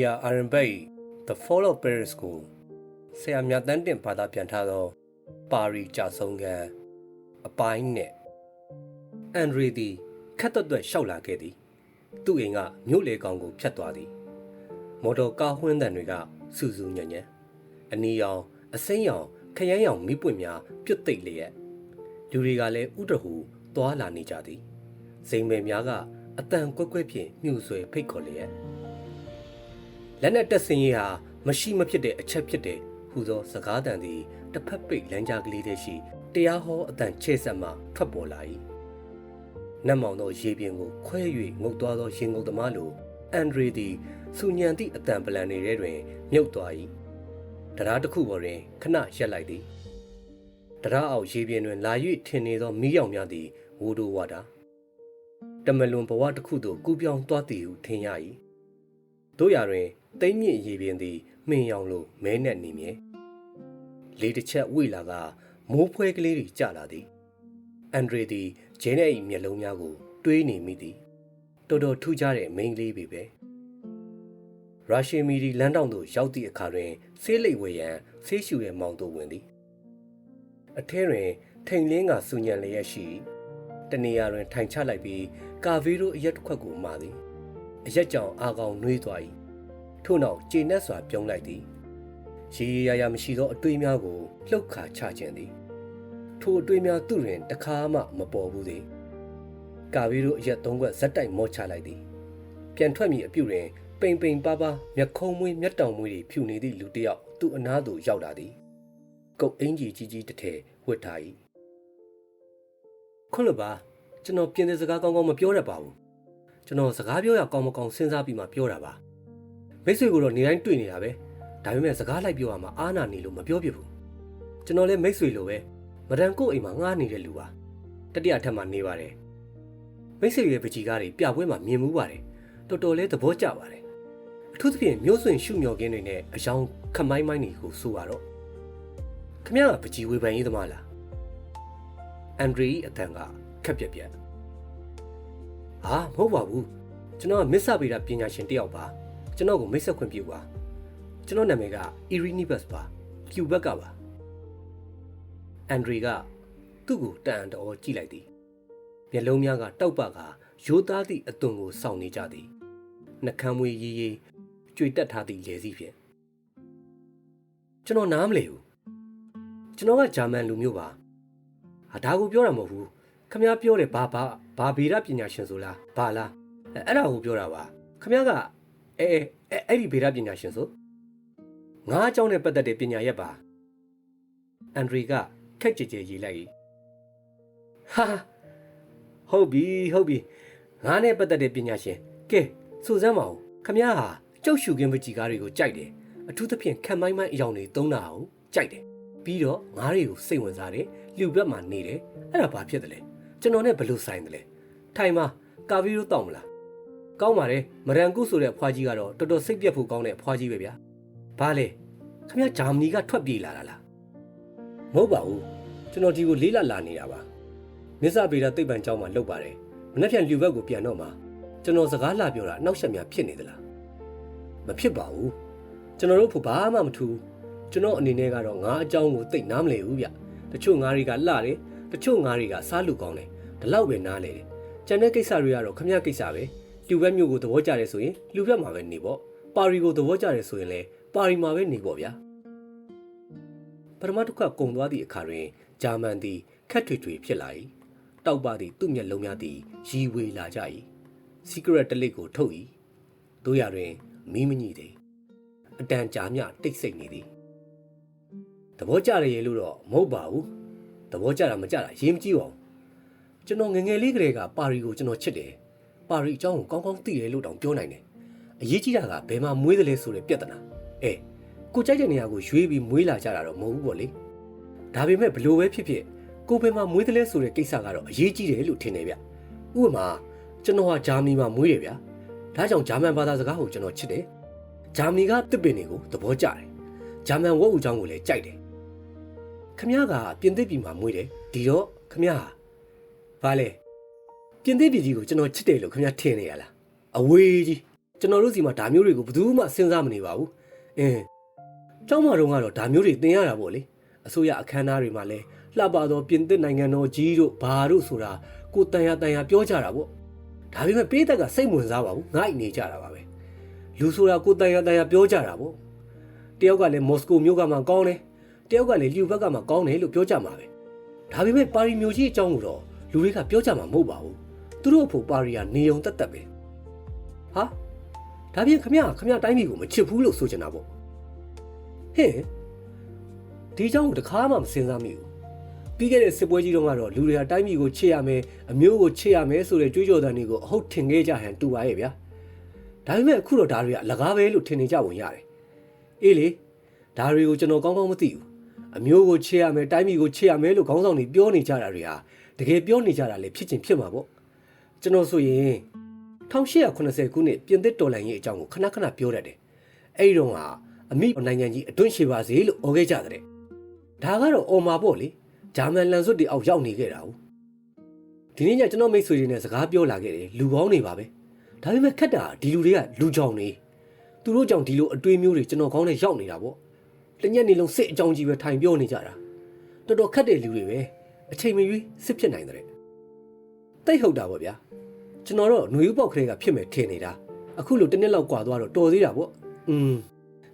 Maria Arenberg The Fall of Paris ကိုဆရာမြတ်တန်းတင်ဘာသာပြန်ထားသောပါရီကြာဆုံးကအပိုင်းနဲ့အန်ဒရီသည်ခက်တွတ်ရှောက်လာခဲ့သည်သူ့အိမ်ကမြို့လေကောင်ကိုဖျက်သွားသည်မော်တော်ကားဝှင်းတန်တွေကစူးစူးညံ့ညံ့အနီရောင်အစိမ်းရောင်ခရမ်းရောင်မိပွင့်များပြုတ်သိပ်လျက်လူတွေကလည်းဥတဟူသွားလာနေကြသည်စိန်မယ်များကအတန်ကွက်ကွက်ဖြင့်မြူဆွဲဖိတ်ခေါ်လျက်လက်နဲ့တက်စင်ရဟာမရှိမဖြစ်တဲ့အချက်ဖြစ်တယ်ဟူသောစကားတန်သည်တစ်ဖက်ပိတ်လမ်းကြားကလေးတည်းရှိတရားဟောအတန်ချဲ့ဆက်မှထွက်ပေါ်လာ၏နတ်မောင်သောရေပြင်ကိုခွဲ၍ငုတ်သွားသောရေငုတ်သမားလိုအန်ဒရီသည်စူညံသည့်အတန်ပလန်တွေတွင်မြုပ်သွား၏တရားတစ်ခုပေါ်တွင်ခဏရက်လိုက်သည်တရားအောက်ရေပြင်တွင်လာ၍ထင်နေသောမီးရောင်များသည်ဝိုးတိုးဝါတာတမလွန်ဘဝတစ်ခုသို့ကူးပြောင်းသွားသည်ဟုထင်ရ၏တို့ရာတွင်တိမ်မြင့်ရေပြင်သည်မှင်ရောင်လိုမဲနဲ့နေမြဲလေတစ်ချက်ဝိလာကမိုးဖွဲကလေးတွေကျလာသည်အန်ဒရီသည်ဂျင်းရဲ့မျက်လုံးများကိုတွေးနေမိသည်တော်တော်ထူးခြားတဲ့မိန်းကလေးပဲရုရှားမီဒီလမ်းတောင်သို့ရောက်သည့်အခါတွင်ဆေးလိပ်ဝေရန်ဆေးရှူတဲ့မောင်သို့ဝင်သည်အထဲတွင်ထိန်လင်းကစူညံလျက်ရှိတနေရာတွင်ထိုင်ချလိုက်ပြီးကာဗီရိုအရက်တစ်ခွက်ကိုမှာသည်အရက်ကြောင်အာကောင်နှွေးသွား၏ထို့နောက်ကျေနပ်စွာပြုံးလိုက်သည်ရေရရာမရှိသောအတွေးများကိုလှုပ်ခါချခြင်းသည်ထိုအတွေးများသူ့တွင်တခါမှမပေါ်ဘူးသည်ကာဗီရိုအရက်သုံးခွက်ဇက်တိုက်မော့ချလိုက်သည်ပြန်ထွက်မည်အပြုတွင်ပိန်ပိန်ပါပါမျက်ခုံးမွေးမျက်တောင်မွေးတွေဖြူနေသည့်လူတစ်ယောက်သူ့အနားသို့ရောက်လာသည်ကုတ်အင်ကြီးကြီးကြီးတစ်ထည်ဝတ်ထား၏ခွန်းလပါကျွန်တော်ပြင်တဲ့စကားကောင်းကောင်းမပြောတတ်ပါဘူးကျွန်တော်စကားပြောရကောင်းမကောင်းစဉ်းစားပြီးမှပြောတာပါမိတ်ဆွေကိုတော့နေတိုင်းတွေ့နေတာပဲဒါပေမဲ့စကားလိုက်ပြောရမှာအားနာနေလို့မပြောပြဘူးကျွန်တော်လည်းမိတ်ဆွေလိုပဲမဒန်ကိုအိမ်မှာငှားနေတဲ့လူပါတတိယထပ်မှာနေပါတယ်မိတ်ဆွေရဲ့ပကြီးကားတွေပြပွဲမှာမြင်မှုပါတယ်တော်တော်လေးသဘောကျပါတယ်အထူးသဖြင့်မျိုးစွင်ရှုမျောကင်းတွေနဲ့အယောင်ခမိုင်းမိုင်းတွေကိုဆိုရတော့ခမရကပကြီးဝေဖန်ရေးသမားလားအန်ဒရီအတန်ကခက်ပြက်ပြက်ဟာမဟုတ်ပါဘူးကျွန်တော်ကမစ္ဆဗေဒပညာရှင်တယောက်ပါကျွန်တော်ကိုမိတ်ဆက်ခွင့်ပြုပါကျွန်တော်နာမည်ကအီရီနီဘတ်ပါကျူဘက်ကပါအန်ဒရီကသူ့ကိုတန်တော်ကြည့်လိုက်သည်မျက်လုံးများကတောက်ပကရိုးသားသည့်အသွင်ကိုစောင့်နေကြသည်နှကမ်းမွေးရေးရေးကြွေတက်ထားသည့်လေစီးဖြင့်ကျွန်တော်နားမလဲဘူးကျွန်တော်ကဂျာမန်လူမျိုးပါဒါကိုပြောတာမဟုတ်ဘူးခမ ्या ပြောတယ်ဘာဗေဒပညာရှင်ဆိုလားဘာလားအဲ့ဒါကိုပြောတာပါခမ ्या ကအဲ့ဒီဗေဒပညာရှင်ဆိုငါးအကြောင်းနဲ့ပတ်သက်တဲ့ပညာရက်ပါအန်ဒရီကခက်ကြဲကြဲရေးလိုက်ဟာဟုတ်ပြီငါနဲ့ပတ်သက်တဲ့ပညာရှင်ကဲဆိုစမ်းပါဦးခမ ्या ဟာကြောက်ရှုခင်းပကြီးကားတွေကိုကြိုက်တယ်အထူးသဖြင့်ခံမိုင်းမိုင်းအယောင်တွေသုံးတာကိုကြိုက်တယ်ပြီးတော့ငါးတွေကိုစိတ်ဝင်စားတယ်လူဘက်မှာနေတယ်အဲ့ဒါဘာဖြစ်တယ်လဲကျွန်တော်နဲ့ဘယ်လိုဆိုင်တယ်လဲထိုင်မှာကာဗီရိုတောက်မလားကောင်းပါတယ်မရန်ကုဆိုတဲ့အဖွားကြီးကတော့တော်တော်စိတ်ပြက်ဖို့ကောင်းတဲ့အဖွားကြီးပဲဗျာဘာလဲခမ ्या ဂျာမနီကထွက်ပြေးလာတာလားမဟုတ်ပါဘူးကျွန်တော်ဒီကိုလေးလာနေတာပါမစ္ဆဗေဒသိပ္ပံကျောင်းမှာလုပ်ပါတယ်မနေ့ပြန်လူဘက်ကိုပြန်တော့မှာကျွန်တော်စကားလာပြောတာနောက်ဆက်များဖြစ်နေသလားမဖြစ်ပါဘူးကျွန်တော်တို့ဖို့ဘာမှမထူးကျွန်တော်အနေနဲ့ကတော့ငါအကြောင်းကိုသိနားမလည်ဘူးဗျတချို့ငါးတွေကလှတယ်တချို့ငါးတွေကစားလူကောင်းတယ်ဒီလောက်ပဲနားလေတယ်ကျန်တဲ့ကိစ္စတွေကတော့ခမ ्या ကိစ္စပဲလူဘက်မျိုးကိုသဘောကျတယ်ဆိုရင်လူဘက်မှာပဲနေပေါ့ပါရီကိုသဘောကျတယ်ဆိုရင်လည်းပါရီမှာပဲနေပေါ့ဗျာပထမတစ်ခါကုံသွားသည့်အခါတွင်ဂျာမန်သည်ခက်ထွေထွေဖြစ်လာ၏တောက်ပသည့်သူ့မျက်လုံးများသည်ရီဝေလာကြ၏စီကရက်တလိပ်ကိုထုတ်၏တို့ရတွင်မီးမညိသည်အတန်ကြာမြတိတ်ဆိတ်နေသည်သဘောကျရရဲ့လို့တော့မဟုတ်ပါဘူးသဘောကျတာမကျတာရေးမကြည့်ပါဘူးကျွန်တော်ငငယ်လေးကလေးကပါရီကိုကျွန်တော်ချစ်တယ်ပါရီအကြောင်းကိုကောင်းကောင်းသိတယ်လို့တောင်ပြောနိုင်တယ်အရေးကြီးတာကဘယ်မှာမွေးတယ်လဲဆိုတဲ့ပြဿနာကိုကြိုက်တဲ့နေရာကိုရွေးပြီးမွေးလာကြတာတော့မဟုတ်ဘူးပေါ့လေဒါပေမဲ့ဘလို့ပဲဖြစ်ဖြစ်ကိုဘယ်မှာမွေးတယ်လဲဆိုတဲ့ကိစ္စကတော့အရေးကြီးတယ်လို့ထင်တယ်ဗျဥပမာကျွန်တော်ဟာဂျာမနီမှာမွေးတယ်ဗျာဒါကြောင့်ဂျာမန်ဘာသာစကားကိုကျွန်တော်ချစ်တယ်ဂျာမနီကတစ်ပင်တွေကိုသဘောကျတယ်ဂျာမန်ဝတ်ဦးချောင်းကိုလည်းကြိုက်တယ်ခမ ्या ကပြင်သစ်ပြည်မှာမွေးတယ်ဒီတော့ခမ ्या ဘာလဲပြင်သစ်ပြည်ကြီးကိုကျွန်တော်ချစ်တယ်လို့ခမ ्या ထင်နေရလားအဝေးကြီး ကျွန်တော်တို့စီမှာဒါမျိုးတွေကိုဘယ်သူမှစဉ်းစားမနေပါဘူးကျောင်းမှာတော့ဒါမျိုးတွေသင်ရတာပေါ့လေအစိုးရအခမ်းအနားတွေမှာလည်းလှပသောပြင်သစ်နိုင်ငံတော်ကြီးတို့ဘာတို့ဆိုတာကိုတန်ရပြောကြတာပေါ့ဒါပေမဲ့ပေးသက်ကစိတ်ဝင်စားပါဘူးငိုက်နေကြတာပါပဲလူဆိုတာကိုတန်ရပြောကြတာပေါ့တယောက်ကလည်းမော်စကိုမြို့ကမှကောင်းတယ်တယောက်ကလည်းလျူဘက်ကမှကောင်းတယ်လို့ပြောကြမှာပဲဒါပေမဲ့ပါရီမြို့ကြီးအကြောင်းကိုတော့လူတွေကပြောကြမှာမဟုတ်ပါဘူးသူတို့အဖို့ပါရီကနေုံတက်ပဲဟာဒါပြင်ခမရတိုင်းပြည်ကိုမချစ်ဘူးလို့ဆိုချင်တာပေါ့ဟင်ဒီအကြောင်းကိုတခါမှမစဉ်းစားမိဘူးပြီးခဲ့တဲ့စစ်ပွဲကြီးတုန်းကတော့လူတွေကတိုင်းပြည်ကိုချစ်ရမယ်အမျိုးကိုချစ်ရမယ်ဆိုတဲ့ကြွေးကြော်သံတွေကိုအဟုတ်ထင်ခဲ့ကြဟန်တူပါရဲ့ဗျာဒါပေမဲ့အခုတော့ဒါတွေကလကားပဲလို့ထင်နေကြပုံရတယ်အေးလေဒါတွေကိုကျွန်တော်ကောင်းကောင်းမသိဘူးအမျိုးကိုချစ်ရမယ်တိုင်းပြည်ကိုချစ်ရမယ်လို့ခေါင်းဆောင်တွေပြောနေကြတာတွေဟာတကယ်ပြောနေကြတာလေဖြစ်ချင်းဖြစ်မှာပေါ့ကျွန်တော်ဆိုရင်1880ခုနှစ်ပြင်သစ်တော်လှန်ရေးအကြောင်းကိုခဏပြောတတ်တယ်အဲ့ဒီတော့ကအမိနိုင်ငံကြီးအတွင်းရှိပါစေလို့អော်ခဲ့ကြတဲ့ဒါကတော့အော်မှာပေါ့လေဂျာမန်လန်စွတ်တွေအောက်ရောက်နေခဲ့တာ哦ဒီနေ့ညကျွန်တော်မိတ်ဆွေတွေနဲ့စကားပြောလာခဲ့တယ်လူကောင်းနေပါပဲဒါပေမဲ့ခက်တာဒီလူတွေကလူကြောင်နေသူတို့ကြောင့်ဒီလိုအတွေးမျိုးတွေကျွန်တော်ကောင်းနဲ့ရောက်နေတာပေါ့တညက်နေလုံးစစ်အကြောင်းကြီးပဲထိုင်ပြောနေကြတာတော်တော်ခက်တဲ့လူတွေပဲအချိန်မရွေးစစ်ဖြစ်နိုင်တဲ့တိတ်ဟုတ်တာပေါ့ဗျာကျွန်တော်တော့ຫນွေဥပေါက်ခရဲကဖြစ်မယ်ထင်နေတာအခုလိုတစ်နှစ်လောက်กว่าသွားတော့တော်သေးတာပေါ့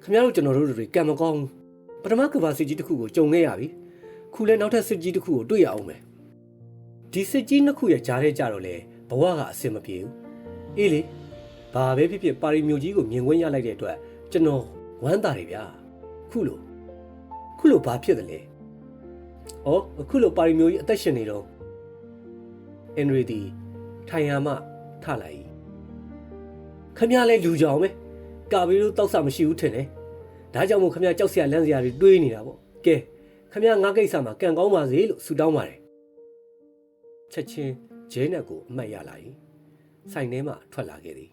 ခင်ဗျားတို့ကျွန်တော်တို့တွေကံမကောင်းပထမကဘာစစ်ကြီးတစ်ခုကိုကြုံခဲ့ရပြီခုလဲနောက်ထပ်စစ်ကြီးတစ်ခုကိုတွေ့ရအောင်မယ်ဒီစစ်ကြီးနှစ်ခုရဲ့ကြားထဲကြတော့လေဘဝကအဆင်မပြေဘူးအေးလေဘာပဲဖြစ်ဖြစ်ပါရီမြို့ကြီးကိုမြင်ကွင်းရလိုက်တဲ့အတွက်ကျွန်တော်ဝမ်းသာတယ်ဗျာခုလိုဘာဖြစ်တယ်လဲအခုလိုပါရီမြို့ကြီးအသက်ရှင်နေတော့အန်ရီဒီထိုင်ရမှထလိုက်ခမရလဲလူကြောင်ပဲကာဘီတို့တောက်ဆမရှိဘူးထင်တယ်ဒါကြောင့်မို့ခမရကြောက်စရာလန့်စရာတွေတွေးနေတာပေါ့ကဲခမရငါကိစ္စမှာကံကောင်းပါစေလို့ဆုတောင်းပါတယ်ချက်ချင်းဂျဲနက်ကိုအမှတ်ရလာ၏ဆိုင်ထဲမှထွက်လာခဲ့သည်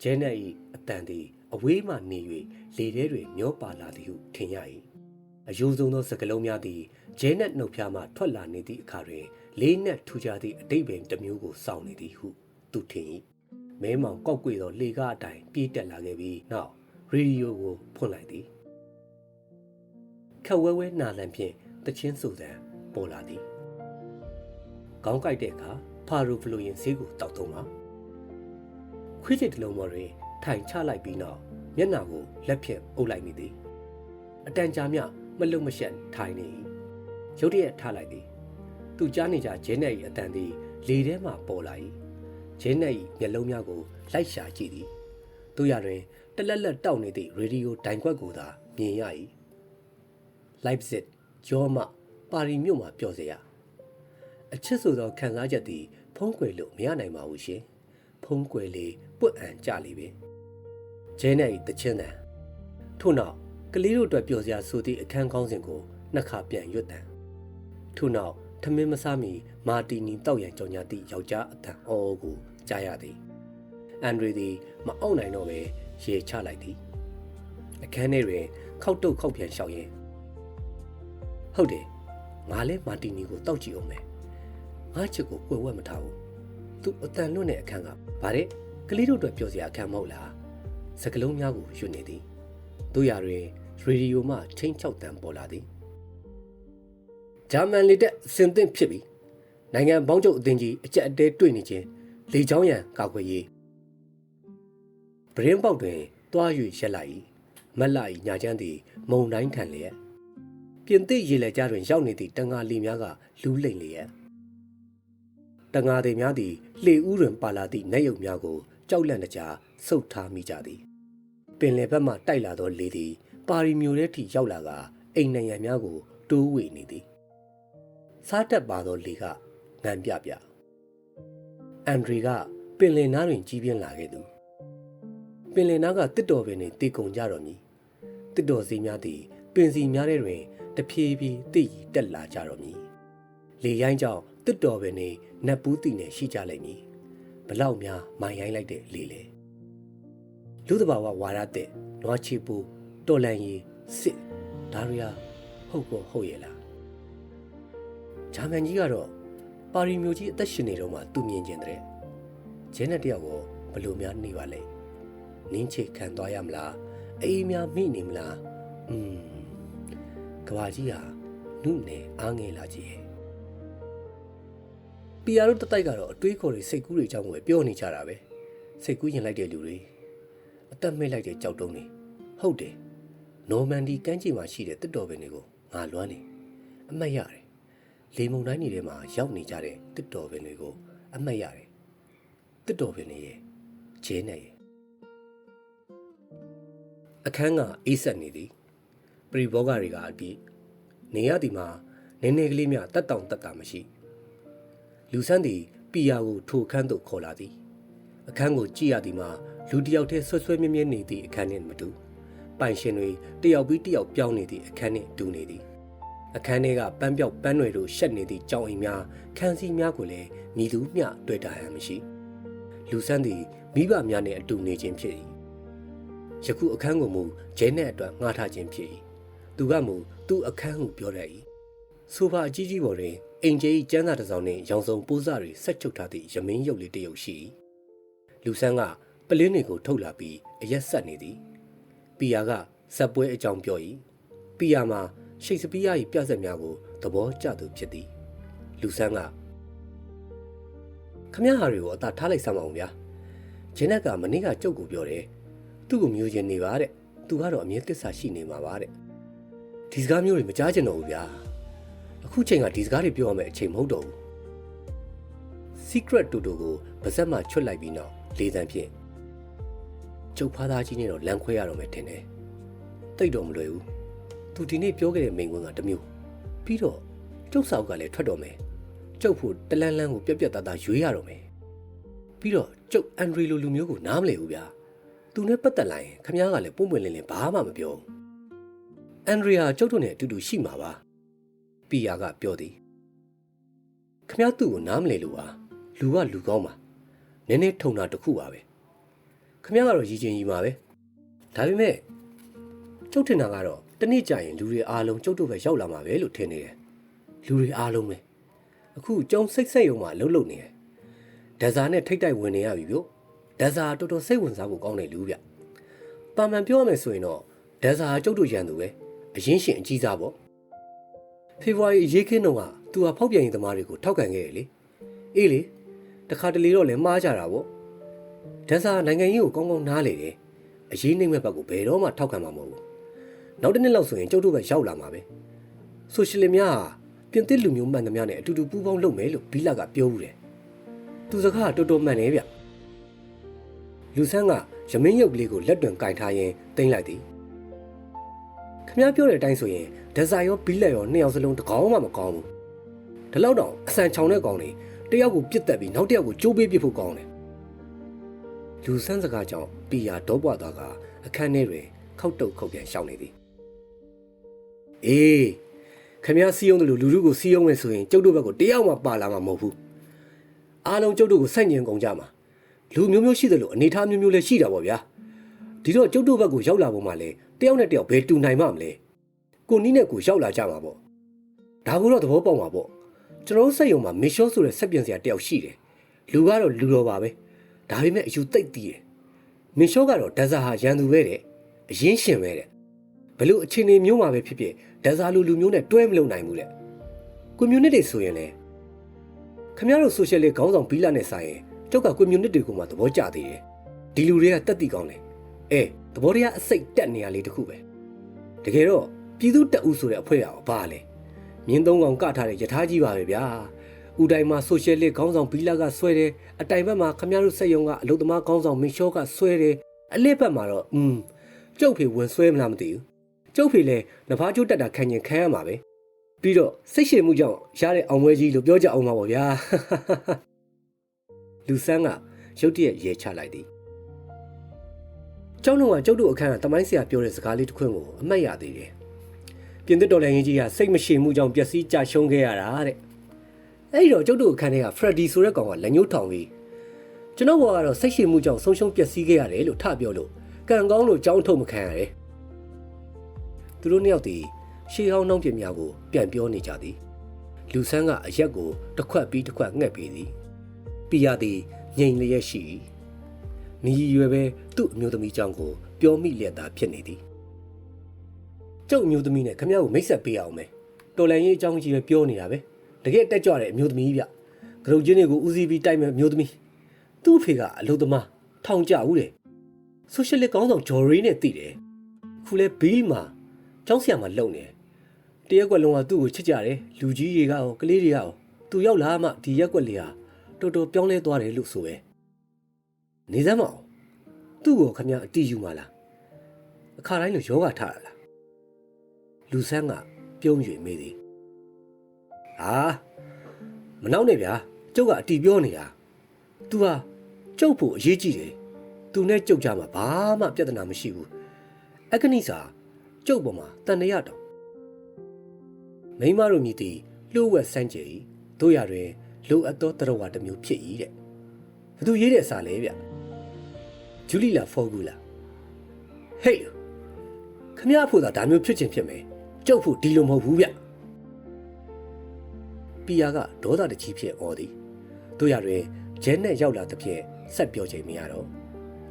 ဂျဲနက်၏အတန်သည်အဝေးမှနေ၍လေထဲတွင်မျောပါလာသည်ဟုထင်ရ၏အယိုးဆုံးသောစကလုံးများသည်ဂျဲနက်နှုတ်ဖျားမှထွက်လာနေသည့်အခါတွင်လေးနက်ထူကြသည့်အတိတ်ပင်တစ်မျိုးကိုစောင့်နေသည်ဟုသူထင်၏မဲမောင်ကောက်ကွေသောလေကားအတိုင်းပြေးတက်လာခဲ့ပြီးနောက်ရေဒီယိုကိုဖွင့်လိုက်သည်ခက်ဝဲနာလန်ဖြင့်တချင်းဆိုသံပေါ်လာသည်ခေါင်းကိုက်တဲ့အခါဖာရိုဖလိုရင်ဈေးကိုတောက်သုံးပါခွေးချစ်တလုံးပေါ်တွင်ထိုင်ချလိုက်ပြီးနောက်မျက်နှာကိုလက်ဖြင့်အုပ်လိုက်မိသည်အတန်ကြာမြမလုံမရှက်ထိုင်နေ၏ရုတ်တရက်ထားလိုက်သည်သူကြားနေကြဂျဲနက်၏အတန်သည်လေထဲမှပေါ်လာ၏ဂျဲနက်၏မျက်လုံးများကိုလိုက်ရှာကြည့်သည်တို့ရတွင်တလက်လက်တောက်နေသည့်ရေဒီယိုဒိုင်ခွက်ကိုသာမြင်ရ၏လိုက်ဇစ်ဂျောမပါရီမြို့မှာပြောစရာအချစ်ဆိုသောခံစားချက်သည်ဖုံးကွယ်လို့မရနိုင်ပါဘူးရှင်ဖုံးကွယ်လေပွတ်အံကြလေပင်ဂျဲနက်၏တချင်းတန်ထို့နောက်ကလေးတို့အတွက်ပြောစရာဆိုသည့်အခန်းကောင်းစဉ်ကိုနှစ်ခါပြန်ရွတ်တန်ထို့နောက်ထမင်းမစားမီမာတီနီတောက်ရန်ကြော်ညာသည့်ယောက်ျားအတန်အော်ကိုကြားရသည်အန်ဒရီသည်မအောက်နိုင်တော့ပဲရေချလိုက်သည်အခန်းထဲတွင်ခောက်တုတ်ခောက်ပြန်လျှောက်ရင်းဟုတ်တယ်ငါလည်းမာတီနီကိုတောက်ကြည့်အောင်မယ်ငါချစ်ကိုကွယ်ဝဲမထားဘူးသူအတန်လွတ်တဲ့အခန်းကဗါတဲ့ကလေးတို့အတွက်ပြောစရာအခန်းမဟုတ်လားစကလုံးများကိုယူနေသည်တို့ရတွင်ရေဒီယိုမှချင်းချောက်တန်ပေါ်လာသည်ဂျာမန်လေတက်စင်သင့်ဖြစ်ပြီးနိုင်ငံပေါင်းချုပ်အသင်းကြီးအကြက်အတဲတွေ့နေခြင်းလေချောင်းရန်ကာကွယ်ရေးဗရင်ပေါက်တွင်တွား၍ရက်လိုက်၏မက်လာ၏ညာချမ်းသည်မုံတိုင်းထန်လျက်ပြင်သစ်ရေလက်ကြားတွင်ရောက်နေသည့်တန်ငါလီများကလူးလိမ့်လျက်တန်ငါတွေများသည်လှေဦးတွင်ပါလာသည့်နက်ရုပ်များကိုကြောက်လန့်တကြားဆုတ်ထားမိကြသည်ပင်လယ်ဘက်မှတိုက်လာသောလေသည်ပါရီမြို့ထဲထိရောက်လာကအိမ်နံရံများကိုတိုးဝေနေသည်စားတက်ပါသောလေကငံပြအန်ဒရီကပင်လယ်နားတွင်ကြီးပြင်းလာခဲ့သူပင်လယ်နားကတစ်တော်ပင်တွင်တည်ကုန်ကြတော်မူတစ်တော်စီများသည်ပင်စီများထဲတွင်တဖြည်းဖြည်းတည်တက်လာကြတော်မူလေရိုင်းကြောင့်တစ်တော်ပင်တွင်နတ်ပူးတည်နေရှိကြလိမ့်မည်ဘလောက်များမိုင်ရိုင်းလိုက်တဲ့လေလေလူတဘာဝဝါရတဲ့နွားချီပူတော်လန်ရီစစ်ဒါရီယာဟုတ်ကောဟုတ်ရဲ့လားဂျာမန်ကြီးကတော့ပါရီမြို့ကြီးအသက်ရှင်နေတော့မှသူမြင်ကျင်တဲ့ဂျဲနက်တယောက်ကိုဘလို့များနေပါလဲ နင်းချစ်ခံသွားရမလားအေးများမိနေမလားကဘာကြီးဟာနုနယ်အားငယ်လာကြီးရဲ့ပီယာတို့တတိုက်ကတော့အတွေးခေါ်တွေစိတ်ကူးတွေကြောင့်ပဲပြောနေကြတာပဲစိတ်ကူးရင်လိုက်တဲ့လူတွေအသက်မဲ့လိုက်တဲ့ကြောက်တုံးတွေဟုတ်တယ်နော်မန်ဒီကမ်းခြေမှာရှိတဲ့တစ်တော်ပင်တွေကိုငါလွမ်းနေအမှတ်ရတယ်လေမုန်တိုင်းတွေထဲမှာရောက်နေကြတဲ့တစ်တော်ပင်တွေကိုအမှတ်ရတယ်တစ်တော်ပင်တွေရဲ့ကျဲနေရဲ့အခန်းကအေးဆက်နေသည်ပရိဘောဂတွေကအပြည့်နေရသည်မှာနည်းနည်းကလေးများတက်တောင်တက်တာမရှိလူဆန်းသည်ပီယာကိုထိုခန်းသို့ခေါ်လာသည်အခန်းကိုကြည့်ရသည်မှာလူတစ်ယောက်တည်းဆွဆွဲမြဲမြဲနေသည့်အခန်းနှင့်မတူပိုင်ရှင်တွေတယောက်ပြီးတယောက်ပြောင်းနေသည့်အခန်းနှင့်တူနေသည်အခန်းထဲကပန်းပြောက်ပန်းတွေတို့ရှက်နေသည့်ကြောင်အိမ်များခန်းစည်းများကိုလည်းမြည်သူမျှတွေ့တာဟန်မရှိလူဆန်းသည်မိဘများနှင့်အတူနေခြင်းဖြစ်၏ယခုအခန်းကိုမူဂျဲနဲ့အတွက်ငှားထားခြင်းဖြစ်၏သူကမူသူ့အခန်းဟုပြောတတ်၏ဆိုဖာအကြီးကြီးပေါ်တွင်အင်ဂျီကျန်းစာတစ်စောင်နှင့်ရောင်စုံပိုးစားတွေဆက်ချုပ်ထားသည့်ရမင်းရုပ်လေးတစ်ရုပ်ရှိ၏လူဆန်းကပလင်းတွေကိုထုတ်လာပြီးအရက်ဆက်နေသည်ပီယာကဇက်ပွဲအကြောင်းပြော၏ပီယာမှာရှိတ်စပီးယာ၏ပြဆက်များကိုသဘောကျသူဖြစ်သည်လူဆန်းကခမရဟာတွေကိုအသာထားလိုက်စမ်းပါအောင်ဗျာဂျင်းနက်ကမနေ့ကကြုတ်ကိုပြောတယ်သူ့ကိုမျိုးချင်းနေပါတဲ့သူကတော့အမြဲတစ္ဆာရှိနေမှာပါတဲ့ဒီစကားမျိုးတွေမကြားချင်တော့ဘူးဗျာအခုချိန်ကဒီစကားတွေပြောရမယ့်အချိန်မဟုတ်တော့ဘူး secret တူတူကိုပါဇက်မှချွတ်လိုက်ပြီးနောက်လေတံဖြင့်ကျုပ်ဖားသားကြီးနဲ့တော့လမ်းခွဲရတော့မယ်ထင်တယ်တိတ်တော့မလွယ်ဘူးသူဒီနေ့ပြောခဲ့တဲ့မိန်ကွန်းကတစ်မျိုးပြီးတော့ကျုပ်ဆောက်ကလည်းထွက်တော့မယ်ကျုပ်ဖို့တလန်းလန်းကိုပြက်ပြက်သားသားရွေးရတော့မယ်ပြီးတော့ကျုပ်အန်ဒရီလိုလူမျိုးကိုနားမလည်ဘူးဗျာသူနဲ့ပတ်သက်လာရင်ခမ ्या ကလည်းပုံပွင့်လင်းလင်းဘာမှမပြောအန်ဒရီယာကျုပ်တို့နဲ့အတူတူရှိမှာပါပီယာကပြောသည်ခမ ्या သူ့ကိုနားမလည်လို့ပါလူကလူကောင်းပါနည်းနည်းထုံတာတစ်ခုပါပဲခမ ्या ကတော့ရည်ချင်းကြီးပါပဲဒါပေမဲ့ကျုပ်ထင်တာကတော့တနေ့ကျရင်လူတွေအားလုံးကျုပ်တို့ပဲရောက်လာမှာပဲလို့ထင်နေတယ်လူတွေအားလုံးပဲအခုကျုံစိတ်ဆက်ယုံမှလှုပ်လှုပ်နေတယ်ဒဇာနဲ့ထိတ်တိုက်ဝင်နေရပြီဗျဒဇာတော်တော်စိတ်ဝင်စားဖို့ကောင်းတယ်လူဗျပါမန်ပြောရမယ်ဆိုရင်တော့ဒဇာကျုပ်တို့ရန်သူပဲအရင်ရှင်အကြီးစားပေါ့ဖေဖော်ဝါရီရေးခင်းတော့ကသူဟာဖောက်ပြန်ရေးသမားတွေကိုထောက်ခံခဲ့ရလေအေးလေတခါတလေတော့လည်းမှားကြတာပေါ့ဒဇာနိုင်ငံရေးကိုကောင်းကောင်းနားလေတယ်အရေးနှိမ့်မဲ့ဘက်ကိုဘယ်တော့မှထောက်ခံမှာမဟုတ်ဘူးနောက်တစ်နှစ်လောက်ဆိုရင်ကျုပ်တို့ပဲရောက်လာမှာပဲဆိုရှယ်လစ်များဟာပြင်သစ်လူမျိုးမှန်သမျှနဲ့အတူတူပူးပေါင်းလုပ်မယ်လို့ဘီလာကပြောဦးတယ်သူစကားတော်တော်မှန်တယ်ဗျလူဆန်းကရမင်းရုပ်ကလေးကိုလက်တွင်ကင်ထားရင်းတင်လိုက်သည်ခမ ्या ပြောတဲ့အတိုင်းဆိုရင်ဒဇာရောဘီလက်ရောနှစ်ယောက်စလုံးတကောင်းမှမကောင်းဘူးဒီလောက်တော့အဆန်ချောင်တဲ့ကောင်တွေတယောက်ကိုပြစ်တက်ပြီးနောက်တစ်ယောက်ကိုကြိုးပေးပစ်ဖို့ကောင်းတယ်လူဆန်းစကားကြောင့်ပီယာဒေါပွားသွားကအခန်းထဲတွင်ခောက်တုတ်ခုတ်ပြန်ရှောင်နေသည်အေးခမ ्या စီးအောင်တယ်လို့လူလူကိုစီးအောင်မယ်ဆိုရင်ကျုပ်တို့ဘက်ကိုတယောက်မှပါလာမှာမဟုတ်ဘူးအားလုံးကျုပ်တို့ကိုစိုက်ညင်ကုန်ကြမှာလူမျိုးမျိုးရှိတယ်လို့အနေထားမျိုးမျိုးလည်းရှိတာပေါ့ဗျာဒီတော့ကျုပ်တို့ဘက်ကိုရောက်လာပုံမှလဲတယောက်နဲ့တယောက်ဘယ်တူနိုင်မှမလဲကိုနီးနဲ့ကိုရောက်လာကြမှာပေါ့ဒါကိုတော့သဘောပေါက်မှာပေါ့ကျွန်တော်တို့စက်ရုံမှာမစ်ရှောဆိုတဲ့စက်ပြင်စရာတယောက်ရှိတယ်လူကတော့လူတော်ပါပဲဒါပေမဲ့အယူသိပ်တည်တယ်မစ်ရှောကတော့ဒဇာဟာရန်သူပဲတဲ့အရင်ရှင်ပဲတဲ့ဘလို့အခြေအနေမျိုးမှာပဲဖြစ်ဖြစ်ဒဇာလူမျိုးနဲ့တွဲမလုံနိုင်ဘူးတဲ့ကွန်မြူနတီဆိုရင်လေခင်ဗျားတို့ဆိုရှယ်လစ်ခေါင်းဆောင်ဘီလာနဲ့ဆိုင်ရင်ကျုပ်ကကွန်မြူနတီကိုမှသဘောကျသေးတယ်ဒီလူတွေကတက်တီကောင်းတယ်သဘောတရားအစိတ်တက်နေရလေးတခုပဲတကယ်တော့ပြည်သူတက်ဦးဆိုတဲ့အဖွဲ့ရောဘာလဲမြင်းသုံးကောင်ကထားတဲ့ယထာကြီးပါပဲဗျာဦးတိုင်းမှာဆိုရှယ်လစ်ခေါင်းဆောင်ဘီလာကဆွဲတယ်အတိုင်ဘက်မှာခင်ဗျားတို့စက်ရုံကအလုပ်သမားခေါင်းဆောင်မင်းရှောကဆွဲတယ်အလစ်ဘက်မှာတော့ကျုပ်ဖေဝင်ဆွဲမလားမသိဘူးကျုပ်ဖေလည်းနဖားကျိုးတက်တာခံရင်ခံရမှာပဲပြီးတော့စိတ်ရှည်မှုကြောင့်ရတဲ့အောင်ပွဲကြီးလို့ပြောကြအောင်ပါဗျာလူဆန်းကရုတ်တရက်ရဲချလိုက်သည်ကျောင်းတော်ကကျုပ်တို့အခန်းကတမိုင်းဆရာပြောတဲ့စကားလေးတစ်ခွန်းကိုအမှတ်ရသေးတယ်ပြင်သစ်တော်လှန်ရေးကြီးကစိတ်မရှည်မှုကြောင့်ပျက်စီးကြရှုံးခဲ့ရတာတဲ့အဲ့ဒီတော့ကျုပ်တို့အခန်းထဲကဖရက်ဒီဆိုတဲ့ကောင်ကလက်ညှိုးထောင်ပြီးကျွန်တော်ဘောကတော့စိတ်ရှည်မှုကြောင့်ဆုံးရှုံးပျက်စီးခဲ့ရတယ်လို့ထပြောလို့ကံကောင်းလို့ကြောင်းထုတ်မခံရတယ်သူတို့နှစ်ယောက်ဒီရှေးဟောင်းနှောင်းပြများကိုပြန်ပြောနေကြသည်လူဆန်းကအရက်ကိုတစ်ခွက်ပြီးတစ်ခွက်ငှက်ပေးသည်ပီယာသည်ငြိမ်လျက်ရှိ နီရွယ်ပဲသူ့အမျိုးသမီးကြောင့်ကိုပြောမိလျက်သာဖြစ်နေသည်ကျုပ်အမျိုးသမီးနဲ့ခမရကိုမိတ်ဆက်ပေးအောင်မယ်တော်လန်ရေးအကြောင်းကြီးပဲပြောနေတာပဲတကယ်တက်ကြွတဲ့အမျိုးသမီးဗျကရုတ်ချင်းတွေကိုဦးစီးပြီးတိုက်မဲ့အမျိုးသမီးသူ့ဖေကအလုပ်သမားထောင်ကျဦးတယ်ဆိုရှယ်လစ်ကောင်းဆောင်ဂျော်ရီနဲ့တည်တယ်ခုလဲဘီးမှာကျောင်းဆရာမလုံနေတရက်ကွက်လုံးကသူ့ကိုချစ်ကြတယ်လူကြီးတွေကရောကလေးတွေကရောသူရောက်လာမှဒီရက်ကွက်လေးဟာတော်တော်ပြောင်းလဲသွားတယ်လို့ဆိုပဲနေစမ်းမအောင်သူ့ကိုခမရအတီးယူမှလားအခါတိုင်းလိုယောဂထားရလားလူဆန်းကပြုံး၍မေးသည်ဟာမနောက်နဲ့ဗျာကျုပ်ကအတီးပြောနေတာ तू ဟာကျုပ်ဖို့အရေးကြီးတယ် तू နဲ့ကျုပ်ကြမှာဘာမှပြဿနာမရှိဘူးအကနိစာကျုပ်ပေါ်မှာတန်ရတော့မိမတို့မြည်သည်လှုပ်ဝက်ဆန်းကြည်တို့ရတွင်လိုအပ်သောတရဝတစ်မျိုးဖြစ်၏တဲ့ဘသူရေးတဲ့အစာလဲဗျဂျူလီလာဖော်ကူလာဟေးခမရဖို့သာဒါမျိုးဖြစ်ချင်ဖြစ်မယ်ကျုပ်ဖို့ဒီလိုမဟုတ်ဘူးဗျပီယာကဒေါသတကြီးဖြစ်အော်သည်တို့ရတွင်ဂျဲနဲ့ရောက်လာသဖြင့်ဆက်ပြောချိန်မရတော့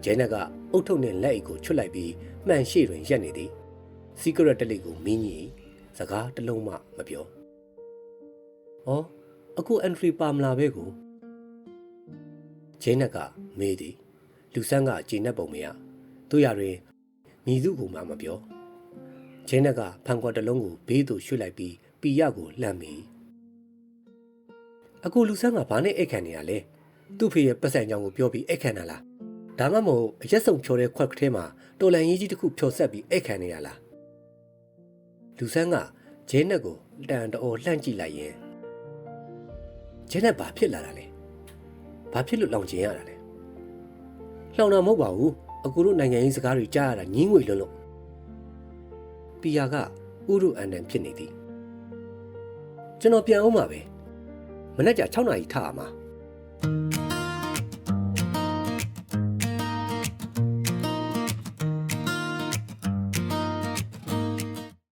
ဂျဲနက်ကအုတ်ထုပ်နဲ့လက်အိတ်ကိုချွတ်လိုက်ပြီးမှန်ရှိတွင်ရက်နေသည်စီကရက်တလိကိုမင်းကြီးစကားတစ်လုံးမှမပြောဟောအခုအန်ထရီပါမလာပဲကိုဂျဲနက်ကမေးသည်လူဆန်းကဂျင်းနဲ့ပုံမရတို့ရတွင်မိသူကိုမှမပြောဂျဲနက်ကဖန်ခွက်တစ်လုံးကိုဘေးသို့ရွှေ့လိုက်ပြီးပီရကိုလှမ်းမိအခုလူဆန်းကဘာနဲ့အိတ်ခံနေရလဲသူ့ဖေရဲ့ပတ်စံကြောင်ကိုပြောပြီးအိတ်ခံတာလားဒါမှမဟုတ်အရက်စုံဖြော်တဲ့ခွက်ကထဲမှာတော်လန်ကြီးတစ်ခုဖြော်ဆက်ပြီးအိတ်ခံနေရလားလူဆန်းကဂျဲနက်ကိုတန်တော်လှမ်းကြည့်လိုက်ရင်ဂျဲနက်ဘာဖြစ်လာတာလဲဘာဖြစ်လို့လောင်ကျင်ရတာလဲလောင်တာမဟုတ်ပါဘူးအခုတို့နိုင်ငံရေးစကားတွေကြားရတာညင်းငွေလွန်းလို့ပီယာကဥရုအန်တန်ဖြစ်နေသည်ကျွန်တော်ပြန်အောင်ပါပဲမနေ့က6နာရီထရမှာ